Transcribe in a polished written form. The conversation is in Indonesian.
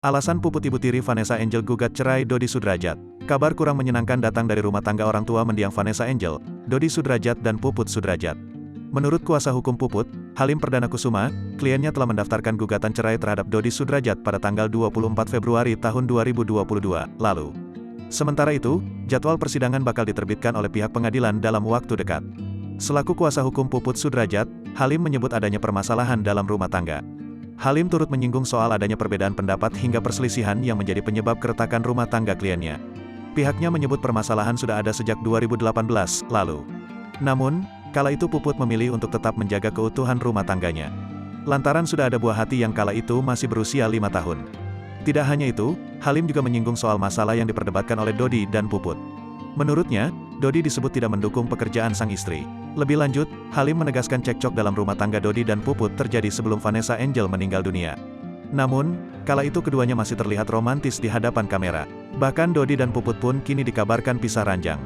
Alasan Puput ibu tiri Vanessa Angel gugat cerai Dodi Sudrajat. Kabar kurang menyenangkan datang dari rumah tangga orang tua mendiang Vanessa Angel, Dodi Sudrajat dan Puput Sudrajat. Menurut kuasa hukum Puput, Halim Perdana Kusuma, kliennya telah mendaftarkan gugatan cerai terhadap Dodi Sudrajat pada tanggal 24 Februari tahun 2022 lalu. Sementara itu, jadwal persidangan bakal diterbitkan oleh pihak pengadilan dalam waktu dekat. Selaku kuasa hukum Puput Sudrajat, Halim menyebut adanya permasalahan dalam rumah tangga. Halim turut menyinggung soal adanya perbedaan pendapat hingga perselisihan yang menjadi penyebab keretakan rumah tangga kliennya. Pihaknya menyebut permasalahan sudah ada sejak 2018 lalu. Namun, kala itu Puput memilih untuk tetap menjaga keutuhan rumah tangganya. Lantaran sudah ada buah hati yang kala itu masih berusia 5 tahun. Tidak hanya itu, Halim juga menyinggung soal masalah yang diperdebatkan oleh Dodi dan Puput. Menurutnya, Dodi disebut tidak mendukung pekerjaan sang istri. Lebih lanjut, Halim menegaskan cekcok dalam rumah tangga Dodi dan Puput terjadi sebelum Vanessa Angel meninggal dunia. Namun, kala itu keduanya masih terlihat romantis di hadapan kamera. Bahkan Dodi dan Puput pun kini dikabarkan pisah ranjang.